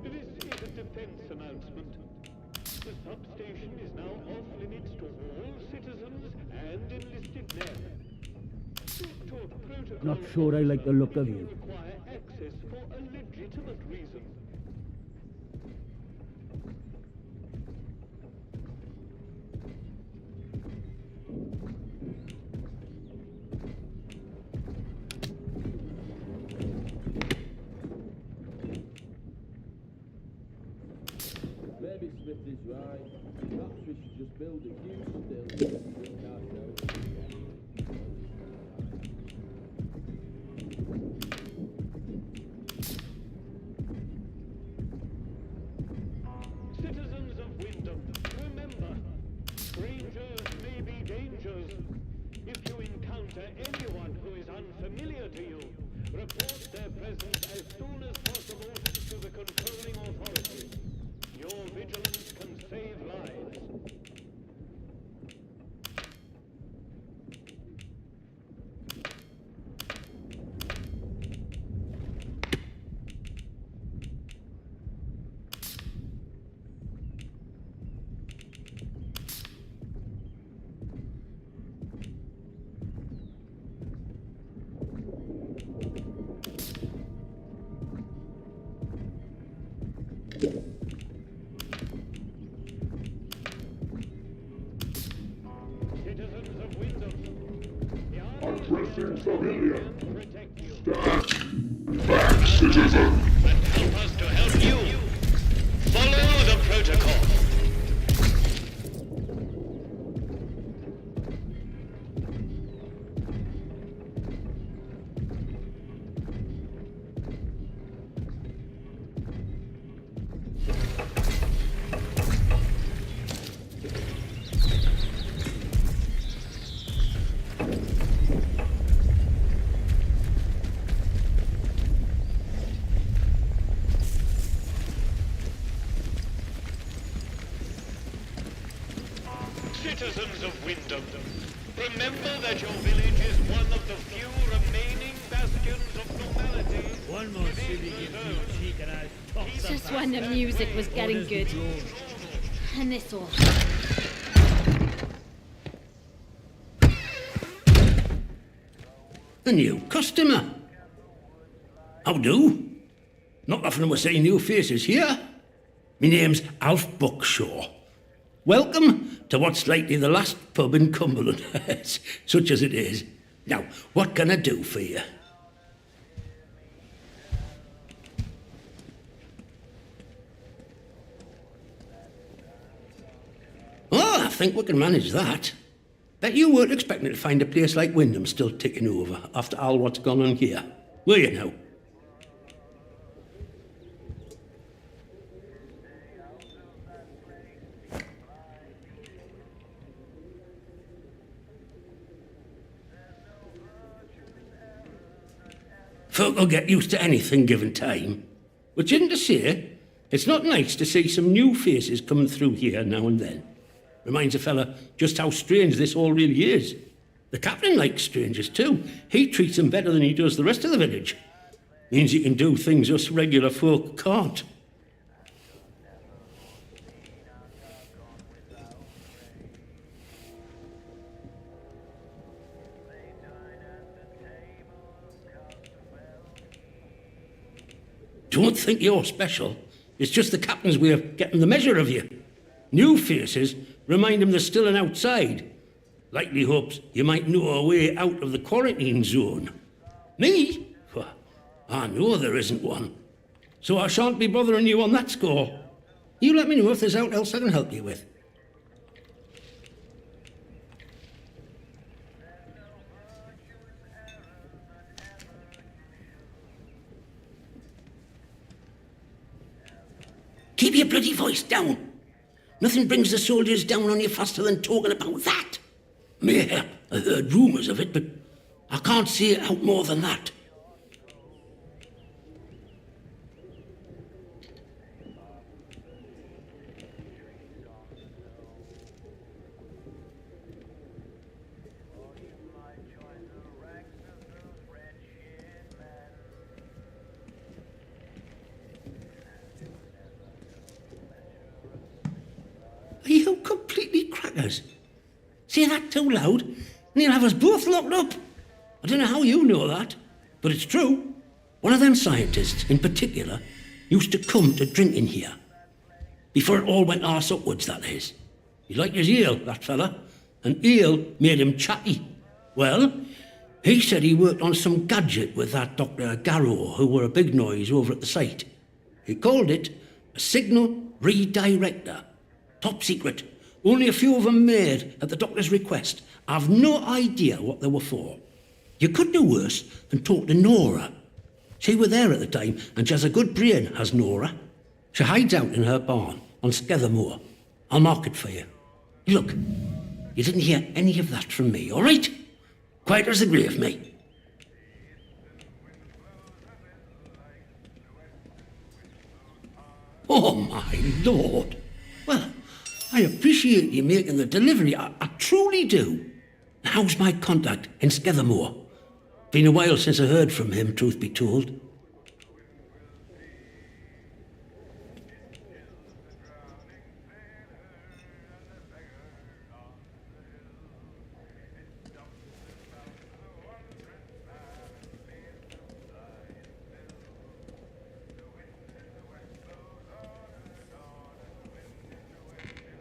This is a defense announcement. The substation is now off limits to all citizens and enlisted men. Not sure I like the look of you. Require access for a legitimate reason. Maybe Smith is right. Perhaps we should just build a huge still. Citizens of Wyndham, remember, strangers may be dangers. If you encounter anyone who is unfamiliar to you, report their presence as soon as possible to the controlling authorities. Your vigilance can save lives. Citizens of Wyndham, the army Addressing civilian. will protect you. Stand back, citizen. And help us to help you. Follow the protocol. Citizens of Wyndham, remember that your village is one of the few remaining bastions of normality. One more city gives me cheek and I pop the Just when the music was getting good. And this all. A new customer. How do? Not often we see new faces here. My name's Alf Buckshaw. Welcome to what's likely the last pub in Cumberland, such as it is. Now, what can I do for you? Oh, I think we can manage that. Bet you weren't expecting to find a place like Wyndham still ticking over after all what's gone on here, were you now? Folk will get used to anything given time. Which isn't to say, it's not nice to see some new faces coming through here now and then. Reminds a fella just how strange this all really is. The captain likes strangers too. He treats them better than he does the rest of the village. Means he can do things us regular folk can't. Don't think you're special. It's just the captain's way of getting the measure of you. New faces remind him there's still an outside. Likely hopes you might know a way out of the quarantine zone. Me? Well, I know there isn't one. So I shan't be bothering you on that score. You let me know if there's aught else I can help you with. Keep your bloody voice down. Nothing brings the soldiers down on you faster than talking about that. Mayhap I heard rumours of it, but I can't see it out more than that. doctors. Say that too loud, and he'll have us both locked up. I don't know how you know that, but it's true. One of them scientists, in particular, used to come to drink in here. Before it all went arse upwards, that is. He liked his ale, that fella, and ale made him chatty. Well, he said he worked on some gadget with that Dr. Garrow, who were a big noise over at the site. He called it a signal redirector. Top secret. Only a few of them made at the doctor's request. I've no idea what they were for. You could do worse than talk to Nora. She were there at the time, and she has a good brain, has Nora. She hides out in her barn on Skethermore. I'll mark it for you. Look, you didn't hear any of that from me, all right? Quiet as the grave, mate. Oh, my Lord. Well, I appreciate you making the delivery. I truly do. How's my contact in Skethermore? Been a while since I heard from him, truth be told.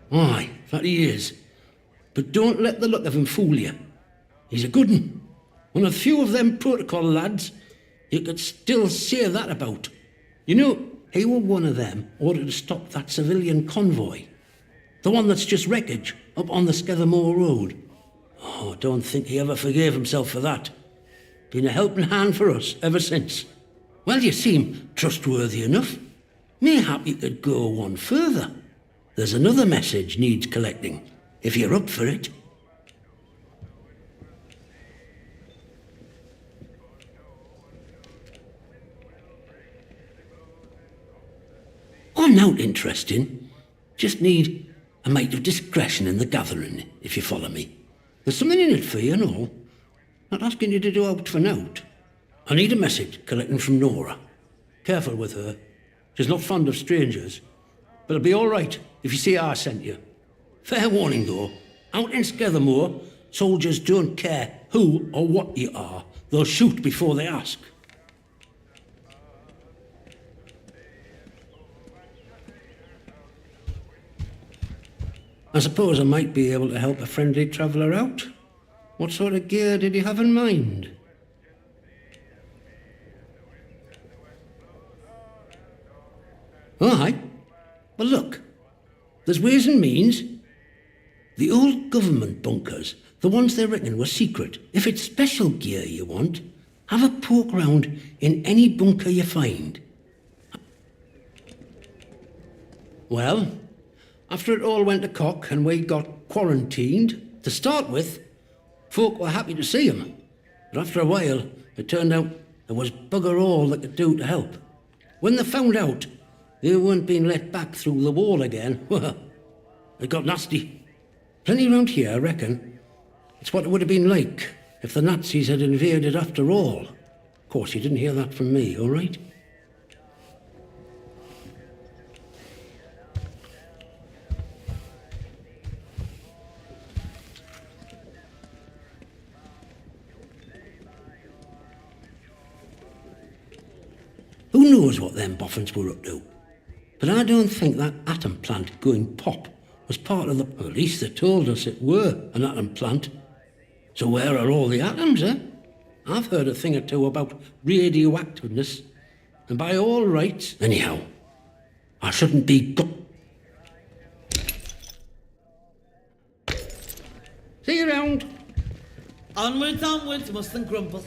Aye, that he is. But don't let the look of him fool you. He's a good un. One of the few of them protocol lads you could still say that about. You know, he were one of them ordered to stop that civilian convoy. The one that's just wreckage up on the Skethermore Road. Oh, I don't think he ever forgave himself for that. Been a helping hand for us ever since. Well, you seem trustworthy enough. Mayhap you could go one further. There's another message needs collecting, if you're up for it. Oh, not interesting. Just need a mite of discretion in the gathering, if you follow me. There's something in it for you and all. Not asking you to do out for nought. I need a message collecting from Nora. Careful with her. She's not fond of strangers. But it'll be all right if you see I sent you. Fair warning, though. Out in Skethermore, soldiers don't care who or what you are. They'll shoot before they ask. I suppose I might be able to help a friendly traveller out. What sort of gear did you have in mind? All right. Well, look, there's ways and means. The old government bunkers, the ones they reckon were secret. If it's special gear you want, have a poke round in any bunker you find. Well, after it all went to cock and we got quarantined, to start with, folk were happy to see him. But after a while, it turned out there was bugger all they could do to help. When they found out they weren't being let back through the wall again, well, it got nasty. Plenty round here, I reckon. It's what it would have been like if the Nazis had invaded after all. Of course, you didn't hear that from me, all right? Who knows what them boffins were up to? But I don't think that atom plant going pop was part of the... Well, at least they told us it were an atom plant. So where are all the atoms, eh? I've heard a thing or two about radioactiveness. And by all rights... Anyhow, I shouldn't be... See you round. Onwards, onwards, mustn't grumble.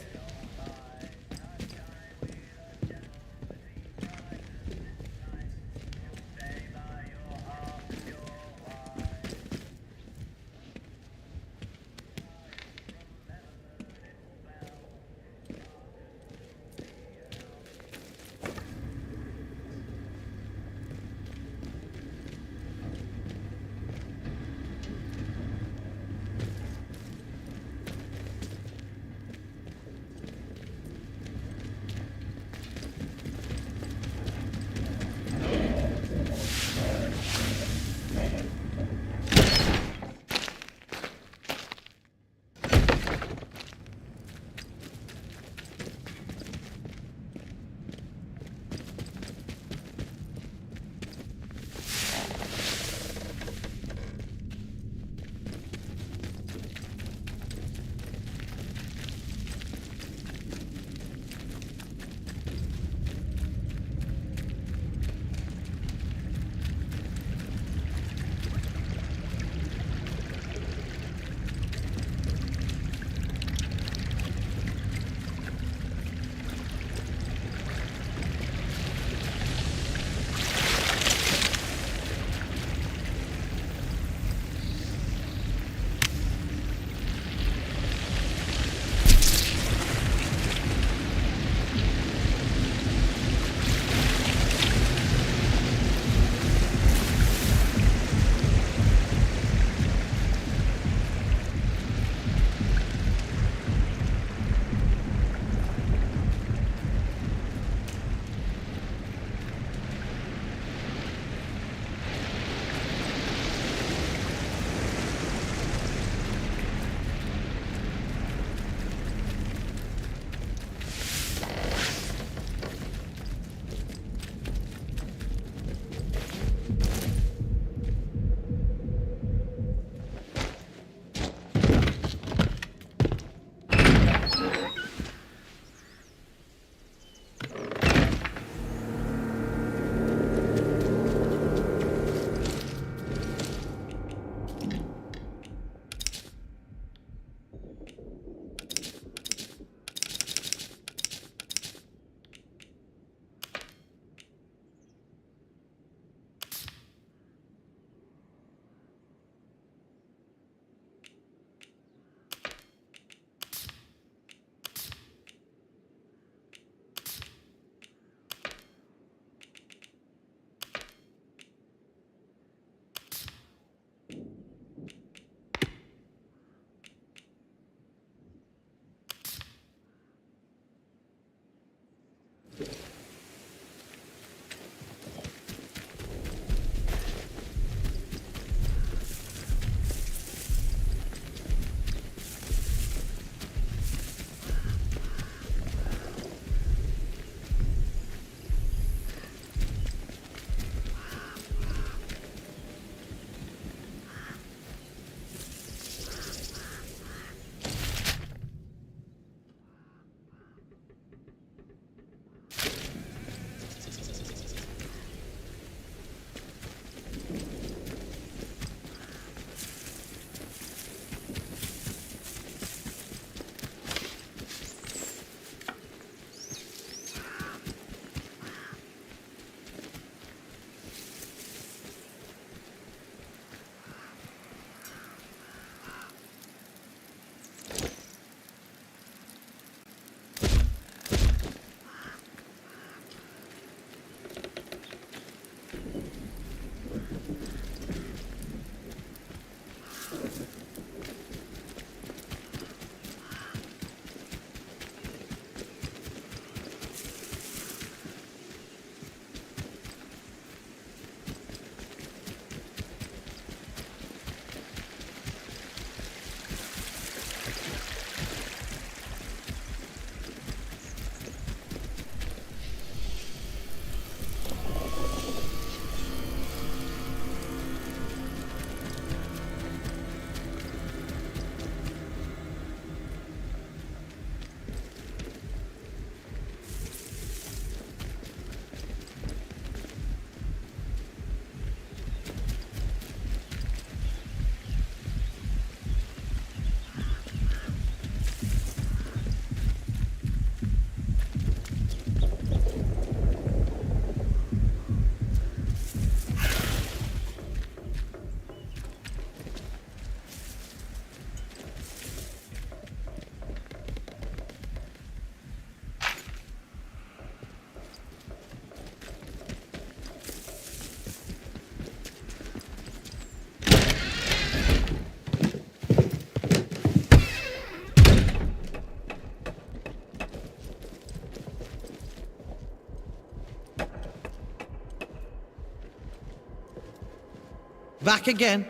Back again.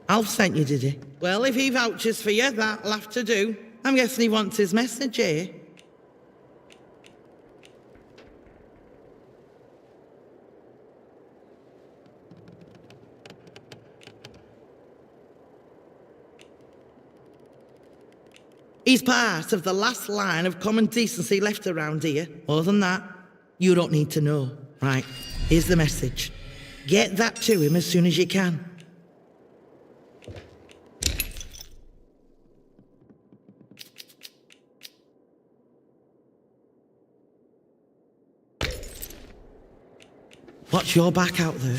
Alf sent you, did he? Well, if he vouches for you, that'll have to do. I'm guessing he wants his message, eh? He's part of the last line of common decency left around here. More than that, you don't need to know. Right, here's the message. Get that to him as soon as you can. Watch your back out there.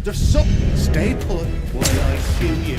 Just so stay put while I shoot you.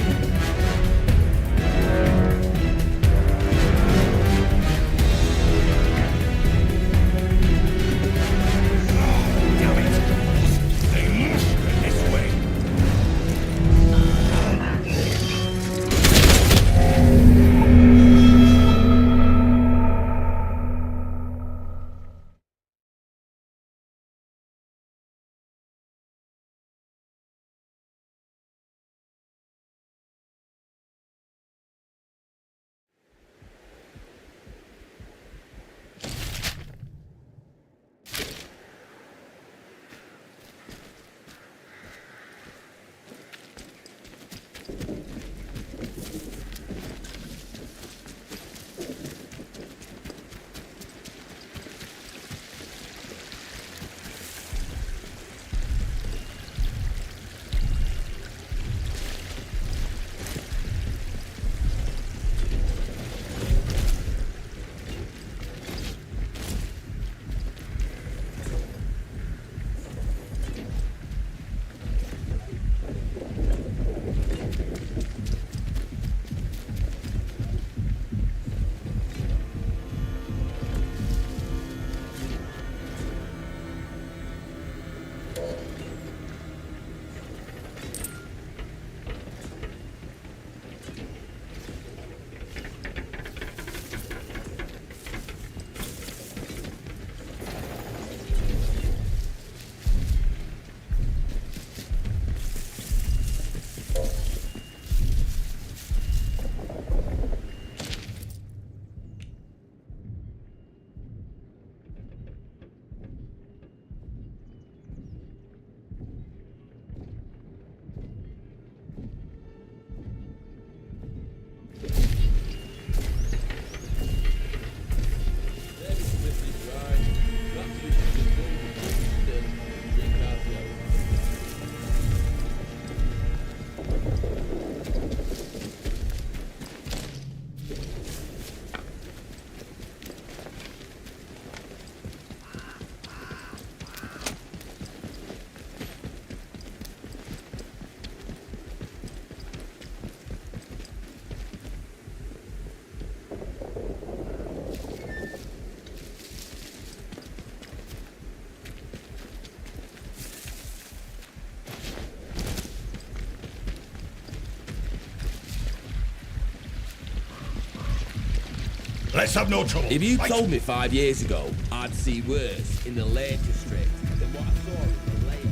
Let's have no trouble. If you right? told me 5 years ago I'd see worse in the Lake District than what I saw in the Lake.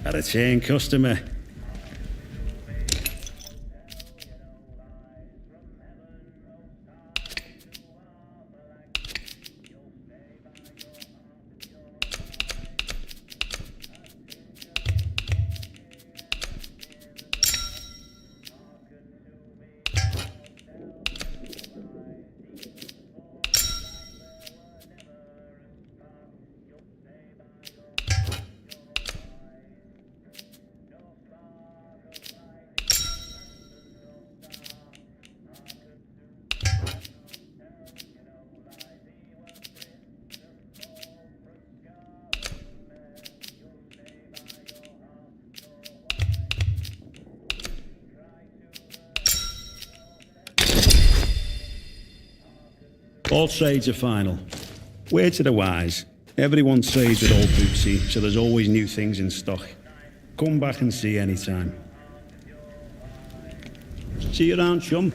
Had a chain customer. All trades are final. Word to the wise. Everyone trades with old Bootsy, so there's always new things in stock. Come back and see anytime. See you around, chum.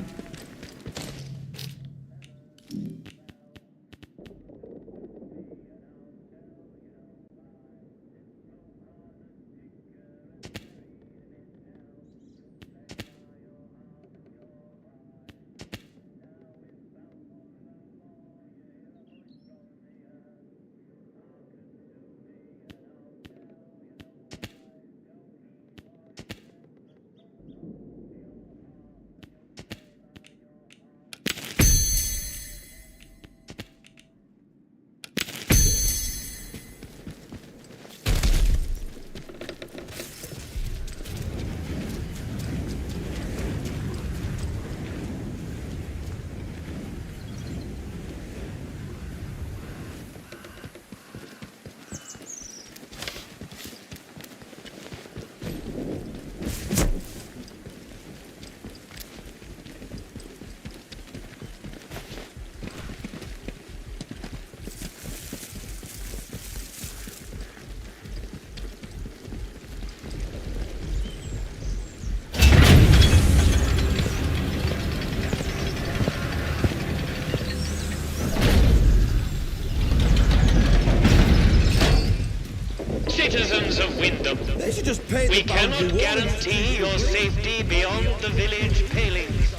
Citizens of Wyndham, They should just pay we the boundary cannot wall. guarantee your safety beyond the village palings.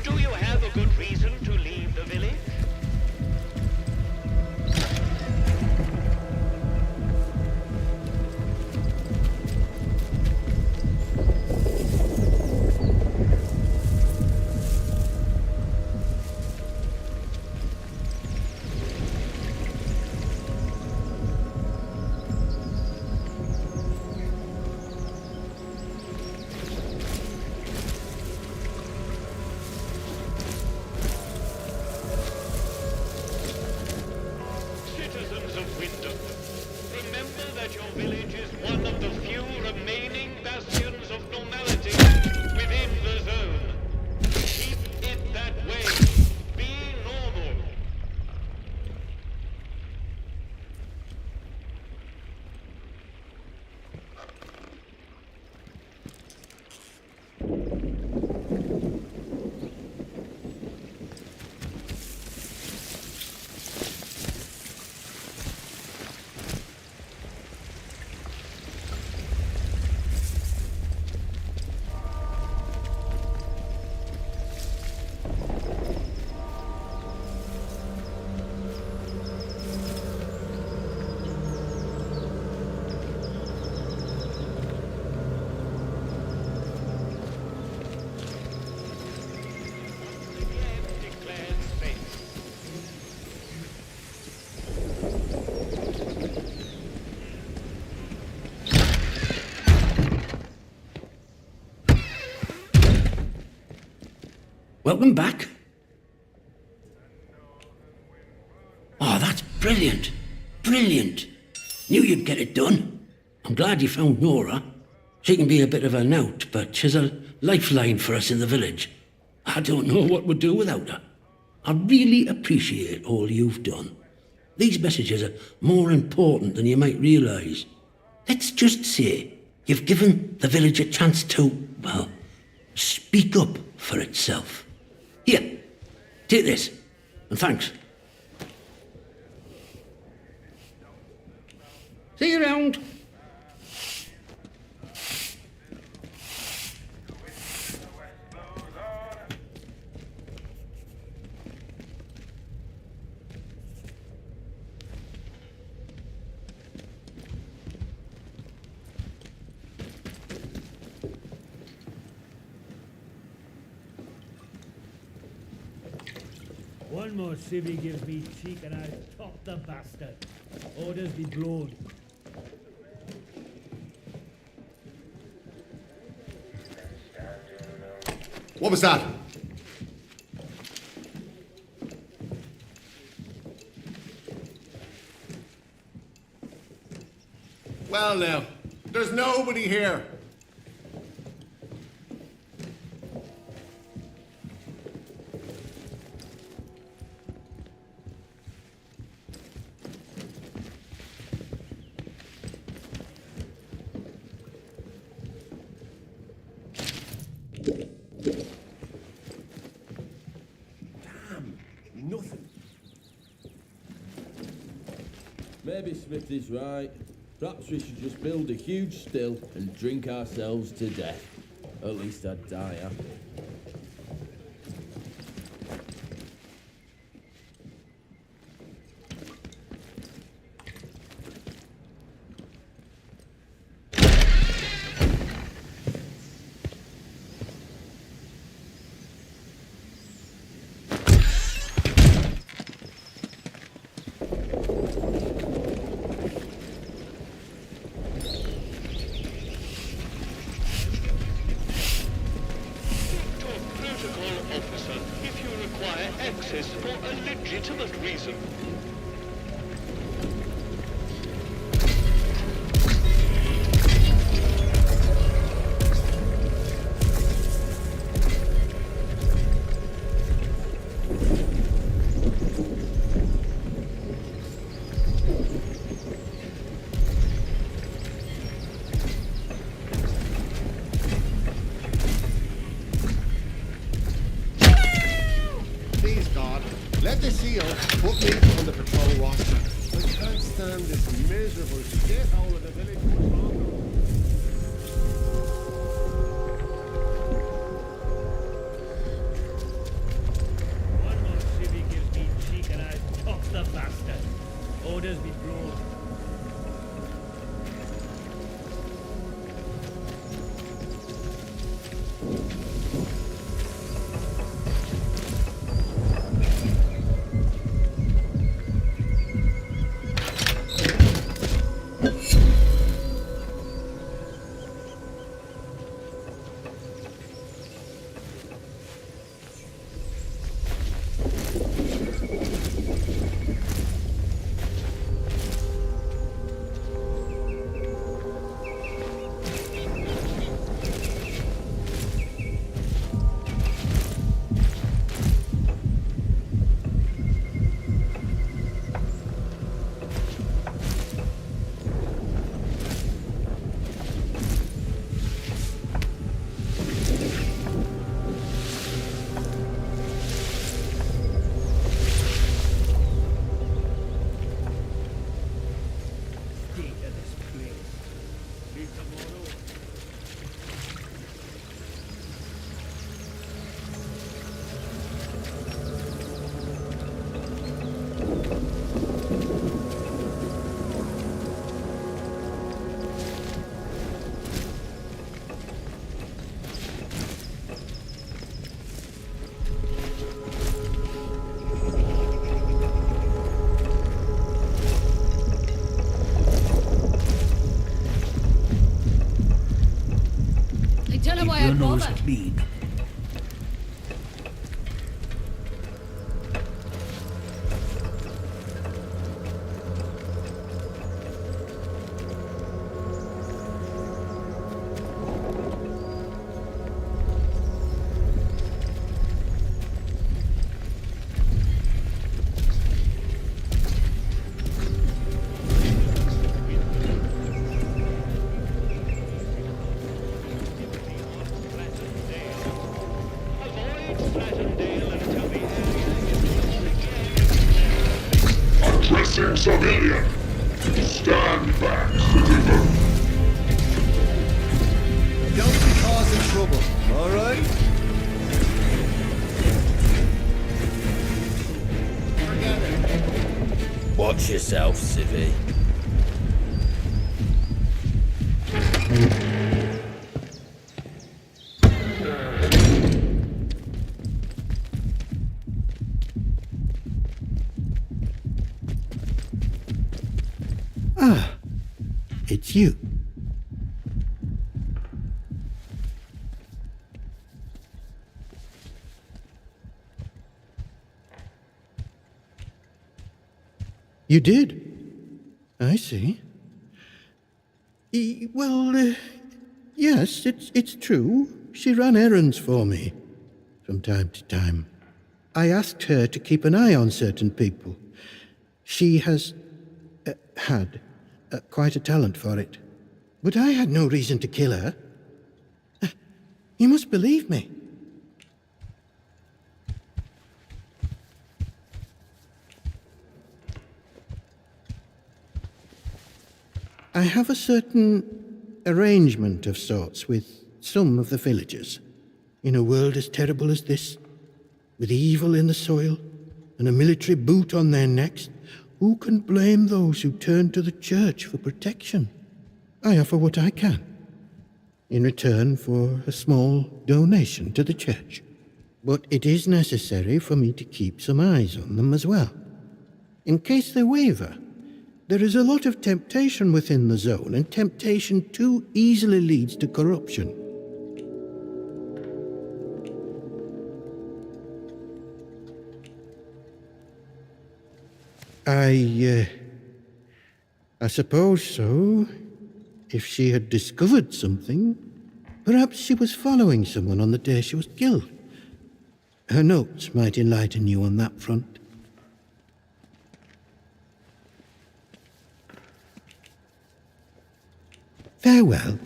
Do you have a good reason to leave the village? Citizens of Wyndham, remember that your village is one of the few remaining bastions of normality within the zone. Keep it that way. Be normal. Declared safe. Welcome back. Oh, that's brilliant. Brilliant. Knew you'd get it done. I'm glad you found Nora. She can be a bit of a knout, but she's a lifeline for us in the village. I don't know what we'd do without her. I really appreciate all you've done. These messages are more important than you might realise. Let's just say you've given the village a chance to, well, speak up for itself. Here, take this, and thanks. See you around. One more civvy gives me cheek and I'll top the bastard. Orders be blown. What was that? Well now, there's nobody here. Nothing. Maybe Smith is right. Perhaps we should just build a huge still and drink ourselves to death. At least I'd die happy. Access for a legitimate reason. Let the seal put me on the patrol roster. I can't stand this miserable shithole of the village much longer. One more civvy gives me cheek and I'll top the bastard. Orders be blown. Your nose clean. Seems familiar. Stand back, citizen. Don't be causing trouble, all right? Forget it. Watch yourself, Civvy. Ah, it's you. You did? I see. Yes, it's true. She ran errands for me from time to time. I asked her to keep an eye on certain people. She has had quite a talent for it. But I had no reason to kill her. You must believe me. I have a certain arrangement of sorts with some of the villagers. In a world as terrible as this, with evil in the soil and a military boot on their necks, who can blame those who turn to the church for protection? I offer what I can, in return for a small donation to the church. But it is necessary for me to keep some eyes on them as well. In case they waver, there is a lot of temptation within the zone, and temptation too easily leads to corruption. I suppose so. If she had discovered something, perhaps she was following someone on the day she was killed. Her notes might enlighten you on that front. Farewell,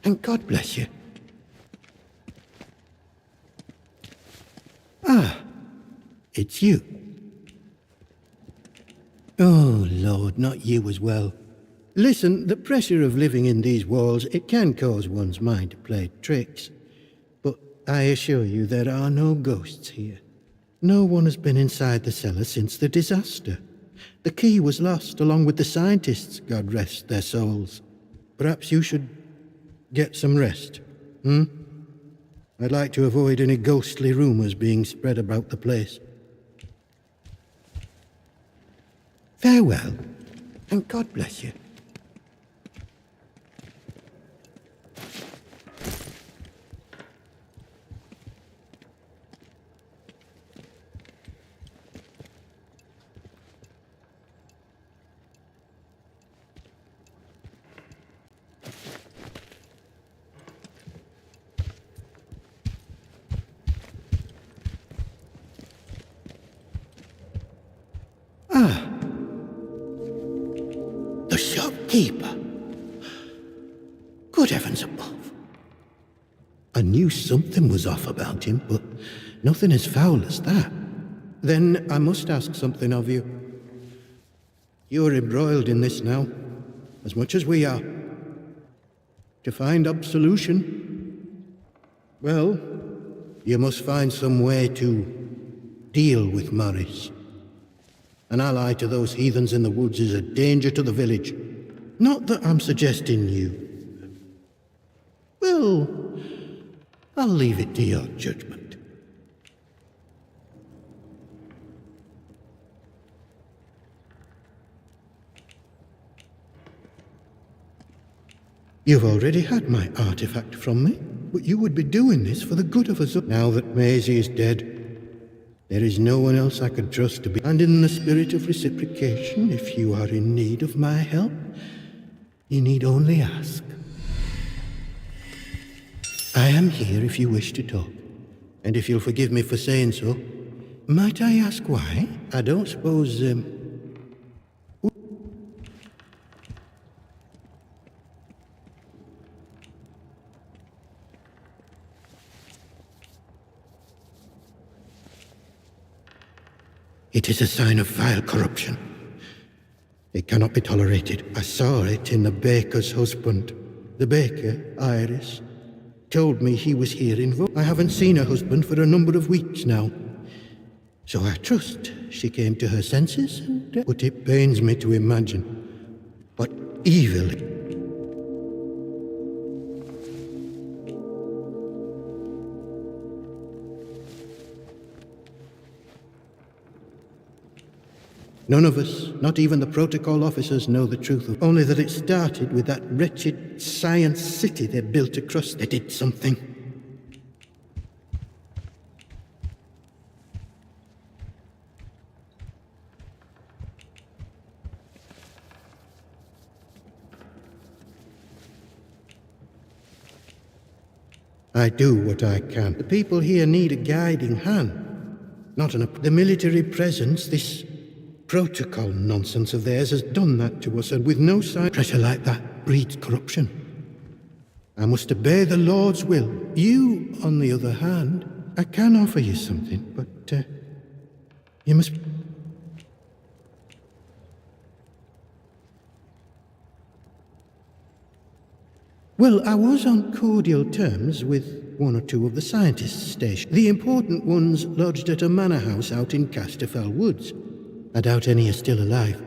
and God bless you. Ah, it's you. Oh, Lord, not you as well. Listen, the pressure of living in these walls, it can cause one's mind to play tricks. But I assure you there are no ghosts here. No one has been inside the cellar since the disaster. The key was lost along with the scientists, God rest their souls. Perhaps you should get some rest, I'd like to avoid any ghostly rumors being spread about the place. Farewell, and God bless you. The shopkeeper. Good heavens above. I knew something was off about him, but nothing as foul as that. Then I must ask something of you. You're embroiled in this now, as much as we are. To find absolution, well, you must find some way to deal with Morris. An ally to those heathens in the woods is a danger to the village. Not that I'm suggesting you. Well, I'll leave it to your judgment. You've already had my artifact from me, but you would be doing this for the good of us all. Now that Maisie is dead, there is no one else I can trust to be. And in the spirit of reciprocation, if you are in need of my help, you need only ask. I am here if you wish to talk, and if you'll forgive me for saying so, might I ask why? I don't suppose, It is a sign of vile corruption. It cannot be tolerated. I saw it in the baker's husband. The baker, Iris, told me he was here in I haven't seen her husband for a number of weeks now. So I trust she came to her senses, but it pains me to imagine what evil. None of us, not even the protocol officers, know the truth of only that it started with that wretched science city they built across. They did something. I do what I can. The people here need a guiding hand, not the military presence. This protocol nonsense of theirs has done that to us, and with no sign pressure like that breeds corruption. I must obey the Lord's will. You, on the other hand, I can offer you something, but you must... Well, I was on cordial terms with one or two of the scientists stationed. The important ones lodged at a manor house out in Casterfell Woods. I doubt any are still alive.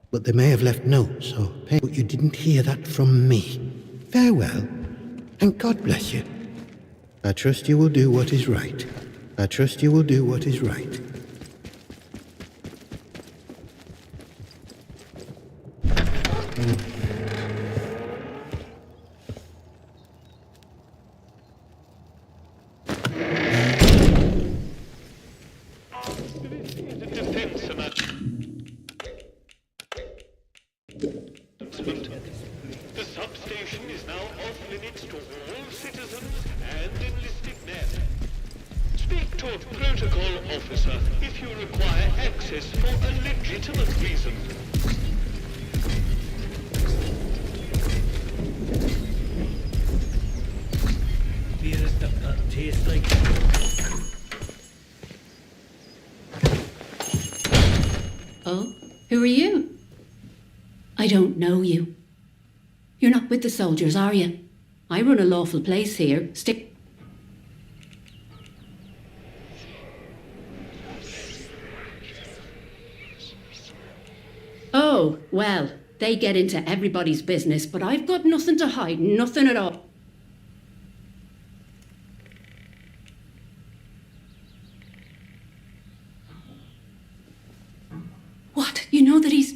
But they may have left notes or but you didn't hear that from me. Farewell, and God bless you. I trust you will do what is right. I trust you will do what is right. The substation is now off limits to all citizens and enlisted men. Speak to a protocol officer if you require access for a legitimate reason. Beer is the taste like. Oh, who are you? I don't know you. You're not with the soldiers, are you? I run a lawful place here. Stick. Oh, well, they get into everybody's business, but I've got nothing to hide, nothing at all. What? You know that he's...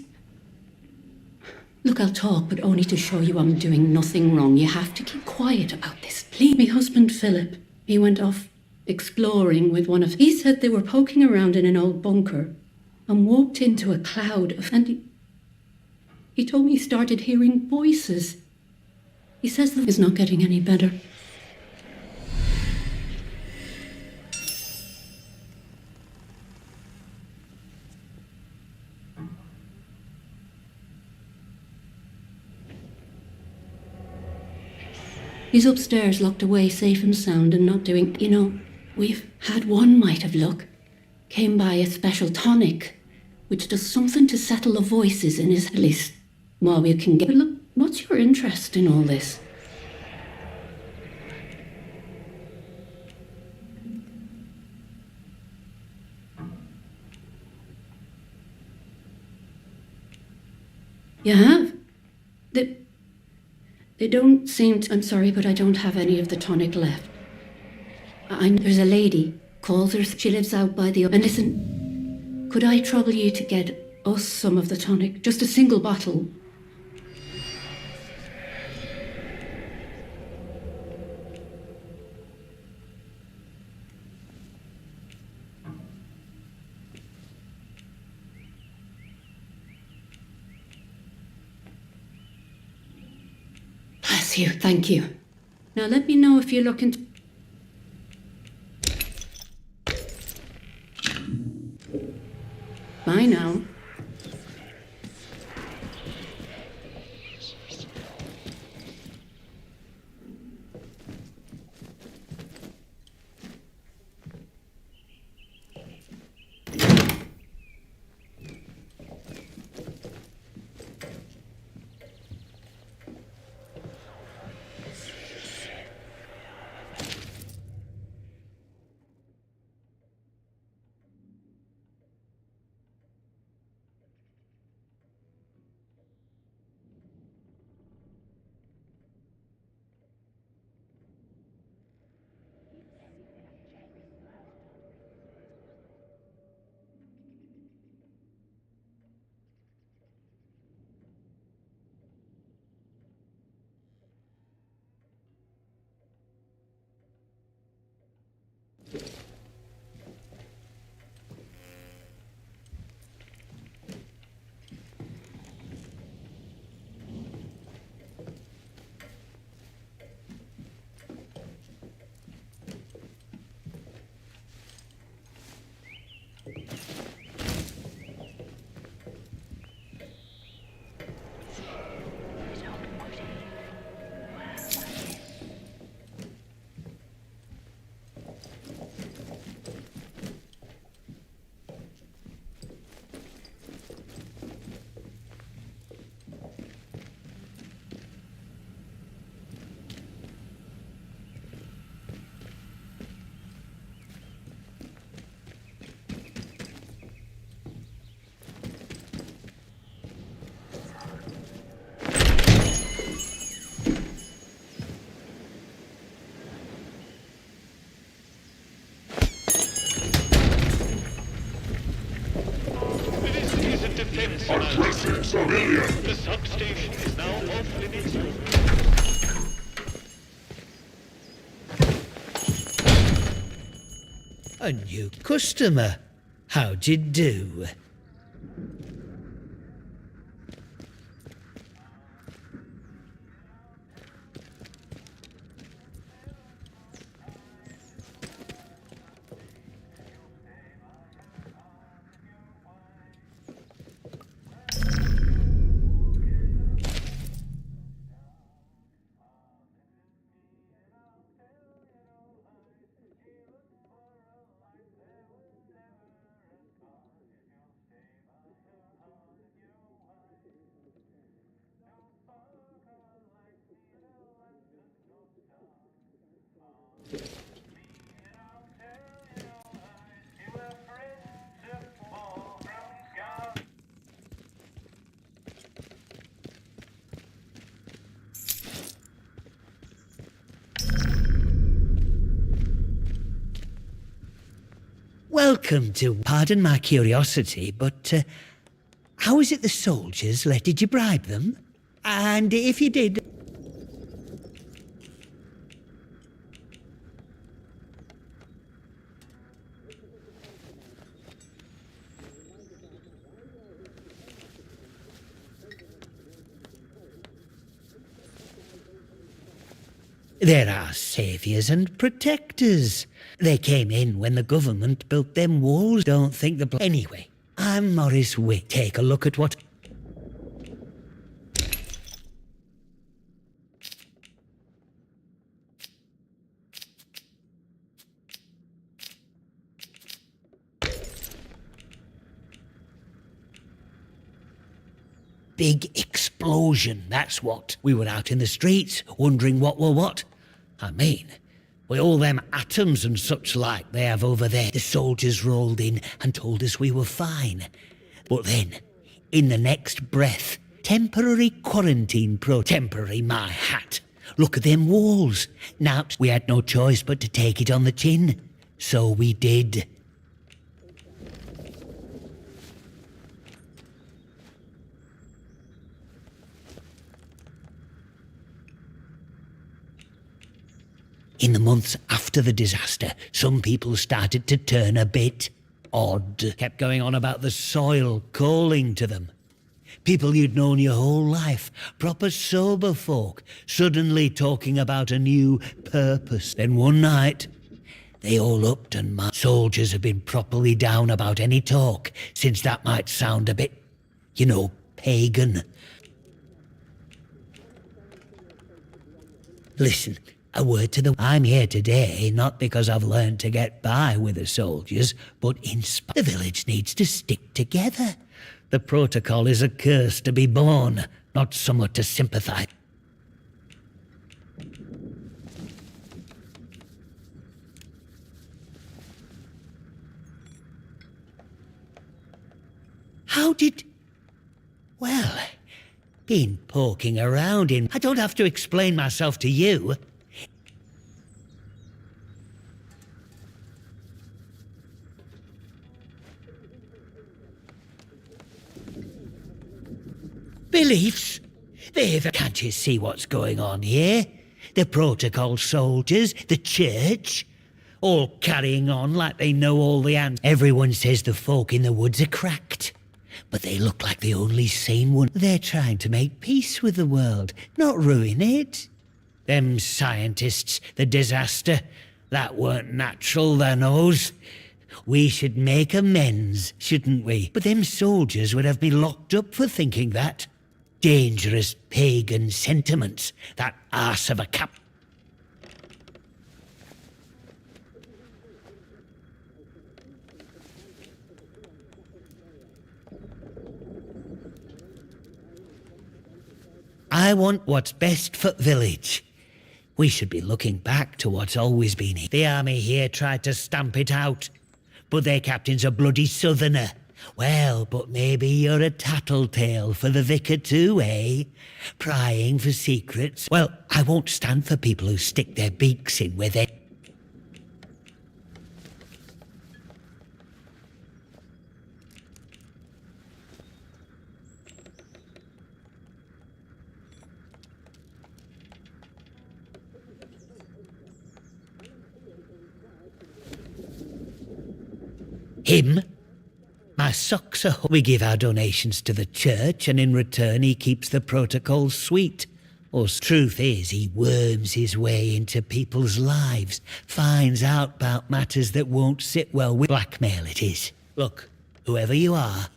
Look, I'll talk, but only to show you I'm doing nothing wrong. You have to keep quiet about this, please. My husband, Philip, he went off exploring with one of... He said they were poking around in an old bunker and walked into a cloud of... And he told me he started hearing voices. He says that he's not getting any better. He's upstairs, locked away, safe and sound, and not doing... You know, we've had one mite of luck. Came by a special tonic, which does something to settle the voices in his... At least, while we can get... But look, what's your interest in all this? You have? They don't seem to... I'm sorry, but I don't have any of the tonic left. There's a lady, calls her... She lives out by the... And listen, could I trouble you to get us some of the tonic? Just a single bottle. Bless you, thank you. Now let me know if you're looking to... Bye now. personnel. Aggressive civilian. The substation is now off limits. A new customer. How'd you do? Welcome to... Pardon my curiosity, but how is it the soldiers let... Did you bribe them? And if you did... There are saviours and protectors. They came in when the government built them walls. Don't think the... Anyway, I'm Morris Wick. Take a look at what... Big explosion, that's what. We were out in the streets, wondering what were what. I mean, with all them atoms and such like they have over there, the soldiers rolled in and told us we were fine. But then, in the next breath, temporary quarantine temporary my hat. Look at them walls. Now, we had no choice but to take it on the chin. So we did. In the months after the disaster, some people started to turn a bit odd. Kept going on about the soil calling to them. People you'd known your whole life, proper sober folk, suddenly talking about a new purpose. Then one night, they all upped and my soldiers have been properly down about any talk, since that might sound a bit, you know, pagan. Listen. A word to the... I'm here today, not because I've learned to get by with the soldiers, but the village needs to stick together. The protocol is a curse to be born, not somewhat to sympathize. How did... Well, been poking around in... I don't have to explain myself to you. Beliefs? Can't you see what's going on here? The protocol soldiers, the church, all carrying on like they know all the answers. Everyone says the folk in the woods are cracked, but they look like the only sane one. They're trying to make peace with the world, not ruin it. Them scientists, the disaster, that weren't natural, they knows. We should make amends, shouldn't we? But them soldiers would have me locked up for thinking that. Dangerous pagan sentiments, that arse of a cap. I want what's best for village. We should be looking back to what's always been here. The army here tried to stamp it out, but their captain's a bloody southerner. Well, but maybe you're a tattletale for the vicar too, eh? Prying for secrets. Well, I won't stand for people who stick their beaks in where they... Him? My socks are... We give our donations to the church, and in return he keeps the protocols sweet. Or truth is, he worms his way into people's lives, finds out about matters that won't sit well with... Blackmail it is. Look, whoever you are,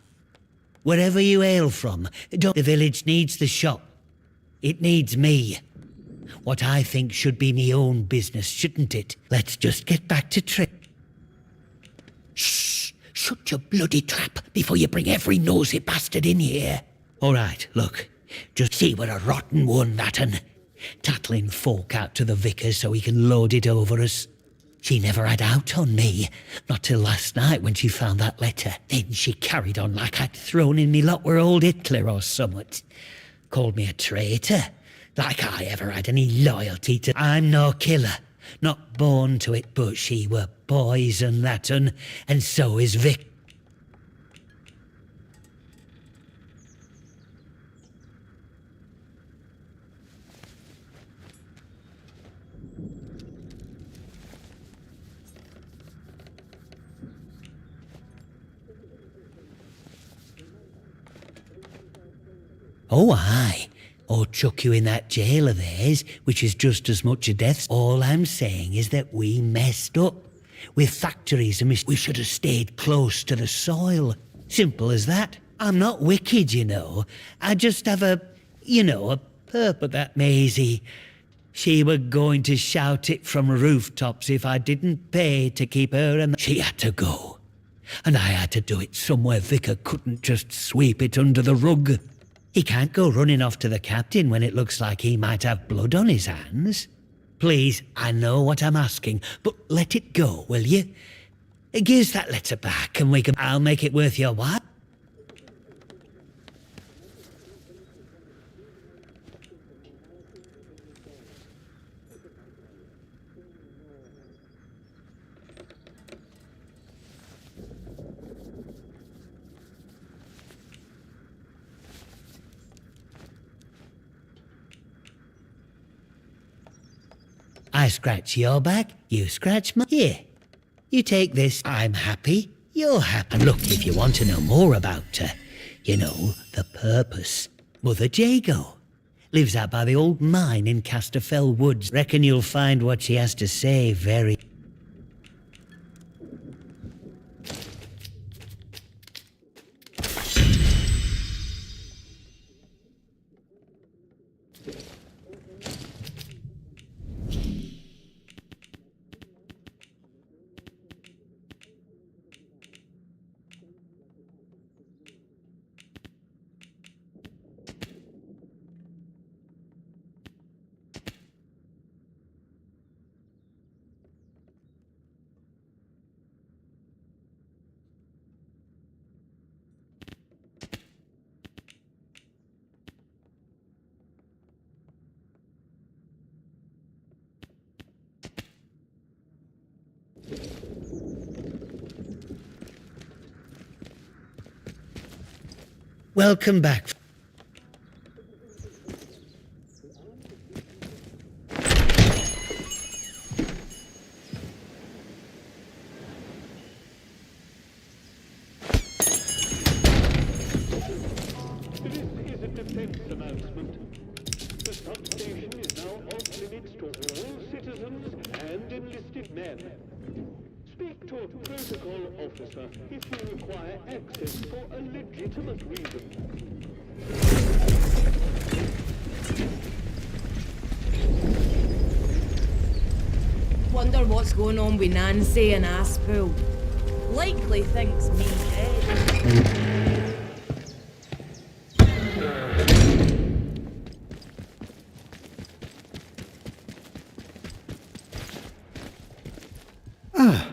wherever you hail from, the village needs the shop. It needs me. What I think should be me own business, shouldn't it? Let's just get back to Shh! Shut your bloody trap before you bring every nosy bastard in here. All right, look. Just see we're a rotten one, that un. Tattling folk out to the vicar so he can load it over us. She never had out on me. Not till last night when she found that letter. Then she carried on like I'd thrown in me lot were old Hitler or summat. Called me a traitor. Like I ever had any loyalty to... I'm no killer. Not born to it, but she were poison, that un. And so is Vic. Oh, aye. Or chuck you in that jail of theirs, which is just as much a death. All I'm saying is that we messed up. With factories and we should have stayed close to the soil. Simple as that. I'm not wicked, you know. I just have a purpose. That Maisie, she were going to shout it from rooftops if I didn't pay to keep her, and she had to go. And I had to do it somewhere Vicar couldn't just sweep it under the rug. He can't go running off to the captain when it looks like he might have blood on his hands. Please, I know what I'm asking, but let it go, will you? Give us that letter back and I'll make it worth your while. I scratch your back, you scratch my... Here, you take this. I'm happy, you're happy. And look, if you want to know more about her, the purpose. Mother Jago lives out by the old mine in Casterfell Woods. Reckon you'll find what she has to say very... Welcome back. Officer, if you require access for a legitimate reason. Wonder what's going on with Nancy and Aspel. Likely thinks me dead. Ah.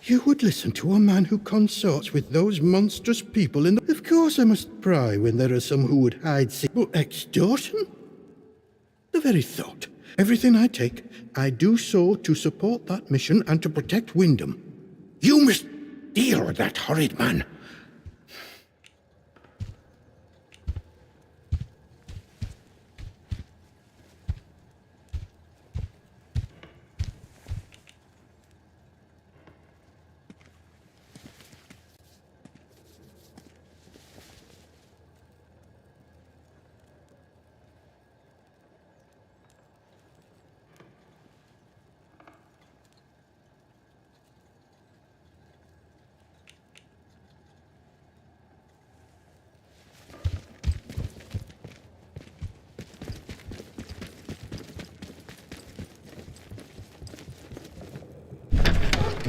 You would listen to a man who consorts with those monstrous people in the... Of course I must pry when there are some who would hide... But extortion? The very thought. Everything I take, I do so to support that mission and to protect Wyndham. You must deal with that horrid man.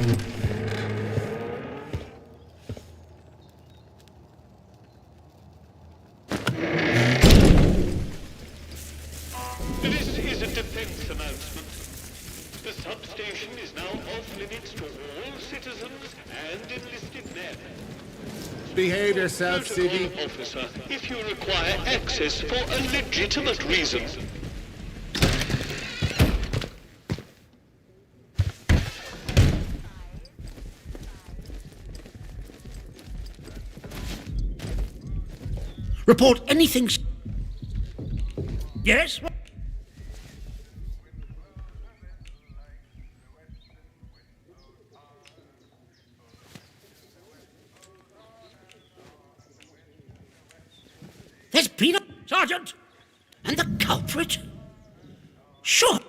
This is a defense announcement. The substation is now off limits to all citizens and enlisted men. Behave yourself, Protocol Civvy. officer, if you require access for a legitimate reason. Report anything. Yes? There's been a sergeant, and the culprit. Sure.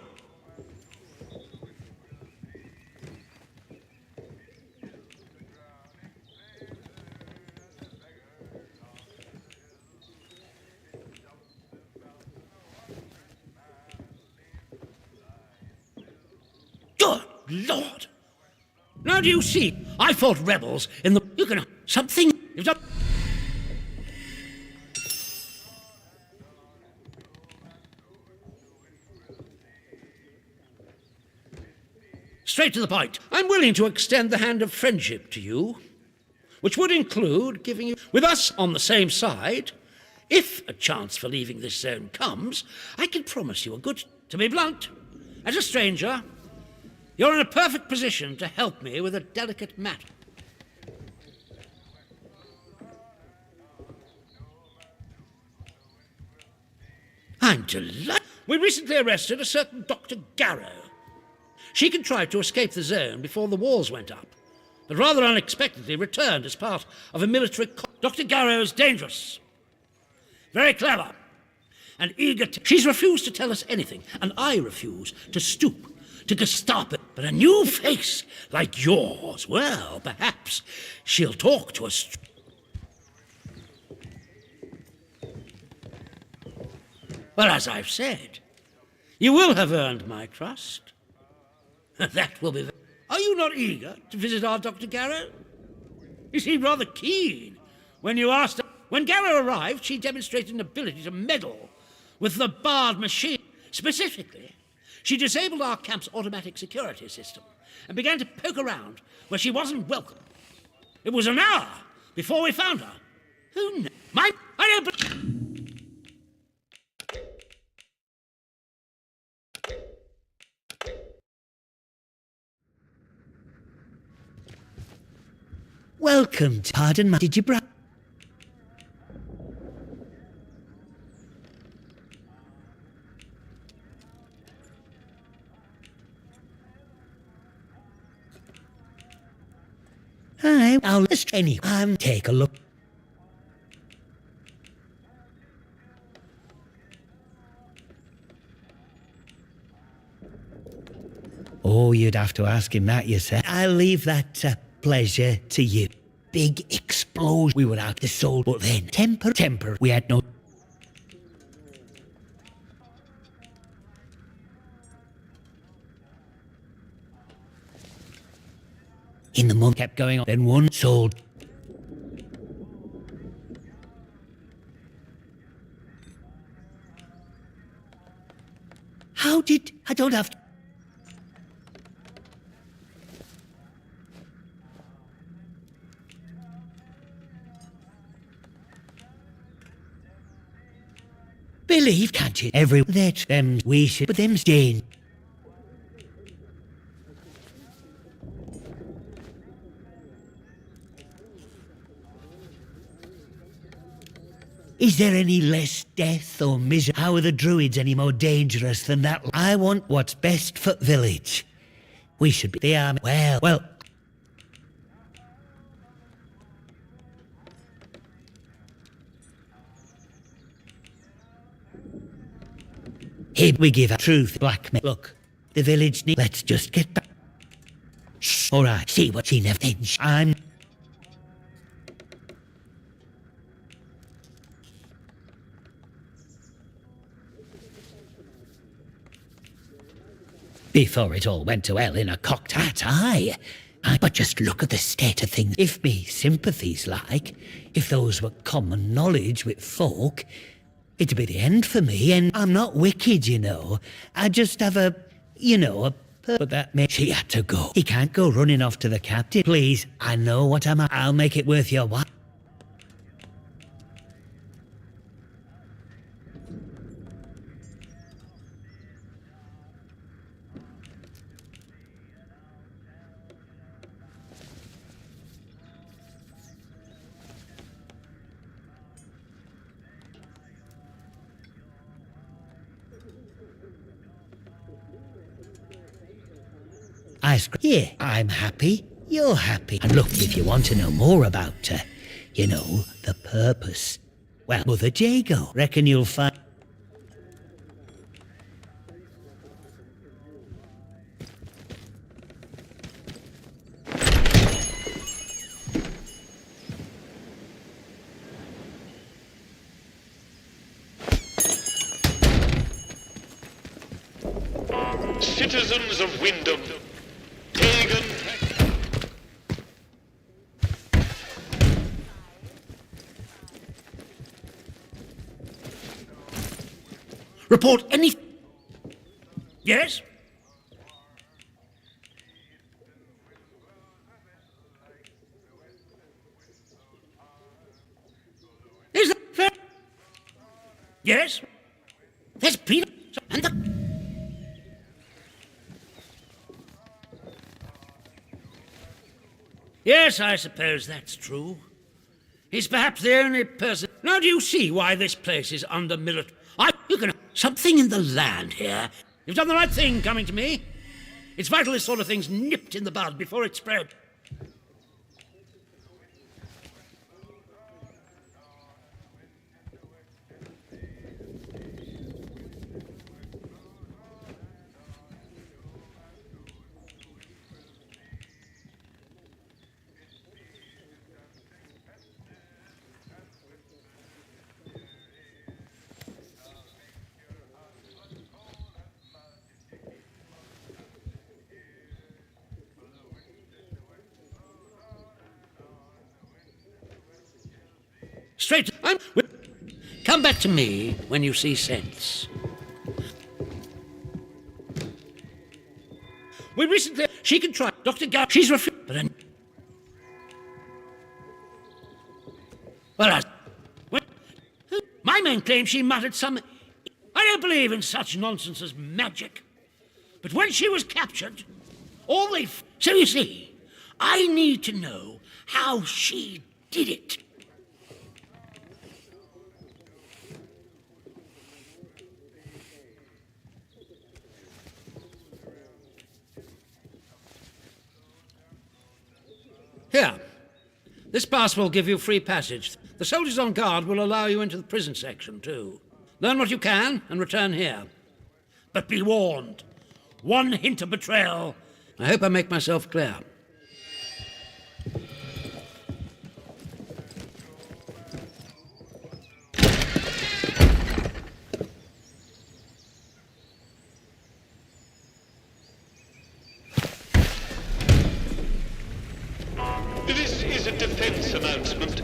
Good Lord! Now do you see? I fought rebels in the... You can... Something... You've done... Straight to the point. I'm willing to extend the hand of friendship to you, which would include giving you... With us on the same side, if a chance for leaving this zone comes, I can promise you a good... To be blunt, as a stranger, you're in a perfect position to help me with a delicate matter. I'm delighted. We recently arrested a certain Dr. Garrow. She contrived to escape the zone before the walls went up, but rather unexpectedly returned as part of a military... Dr. Garrow is dangerous, very clever, and eager to... She's refused to tell us anything, and I refuse to stoop to Gestapo. But a new face like yours, well, perhaps she'll talk to us. Well, as I've said, you will have earned my trust. That will be... Are you not eager to visit our Dr. Garrow? You seemed rather keen when you asked her. When Garrow arrived, she demonstrated an ability to meddle with the barred machine. Specifically, she disabled our camp's automatic security system and began to poke around where she wasn't welcome. It was an hour before we found her. Who knows? I don't... Welcome. Pardon my... Did you I'll list any. Take a look. Oh, you'd have to ask him that, you said. I'll leave that pleasure to you. Big explosion. We were out the soul, but then temper. We had no... In the month kept going on. Then one sold. How did... I don't have to... Believe, can't you? Every... That, we should... But them's Jane. Is there any less death or misery? How are the druids any more dangerous than that? I want what's best for village. We should be the army. Well. Here we give a truth blackmail. Look, the village needs... Let's just get back. Shh. All right, see what she never thinks. I'm... Before it all went to hell in a cocked hat, aye. But just look at the state of things. If me sympathies like, if those were common knowledge with folk, it'd be the end for me, and I'm not wicked, you know. I just have a but that means she had to go. He can't go running off to the captain. Please, I know what I'll make it worth your while. Yeah, I'm happy, you're happy. And look, if you want to know more about her, the purpose, well, Mother Jago, reckon you'll find... Citizens of Wyndham, pagan... Report any... Yes? Is that fair? Yes? There's Peter and the... Yes, I suppose that's true. He's perhaps the only person... Now do you see why this place is under military... You can... Something in the land here. You've done the right thing coming to me. It's vital this sort of thing's nipped in the bud before it spread. Straight. Come back to me when you see sense. We recently... She can try. Dr. Gar... She's refused. But then... Well, my men claim she muttered some... I don't believe in such nonsense as magic. But when she was captured, all they... So you see, I need to know how she did it. Here, this pass will give you free passage. The soldiers on guard will allow you into the prison section, too. Learn what you can and return here. But be warned, one hint of betrayal. I hope I make myself clear. This is a defense announcement.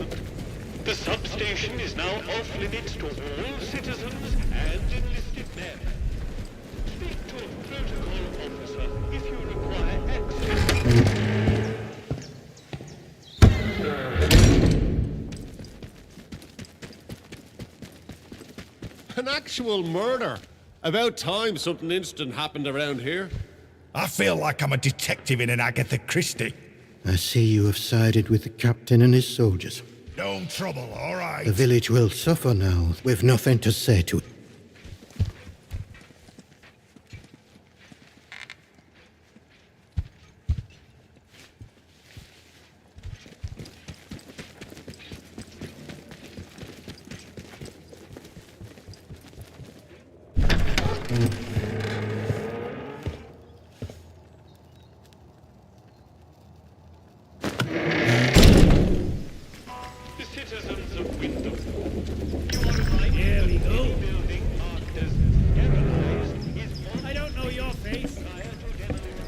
The substation is now off limits to all citizens and enlisted men. Speak to a protocol officer if you require access. An actual murder. About time something instant happened around here. I feel like I'm a detective in an Agatha Christie. I see you have sided with the captain and his soldiers. No trouble, all right. The village will suffer now. We've nothing to say to it. Citizens of Wyndham, you are invited Here we to go. the building marked as sterilized is I don't know your face. prior to demolition.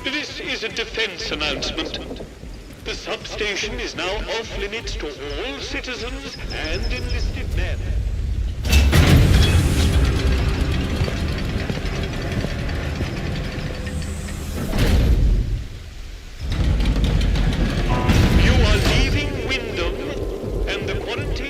This is a defense announcement. The substation is now off limits to all citizens and enlisted men. You are leaving Wyndham, and the quarantine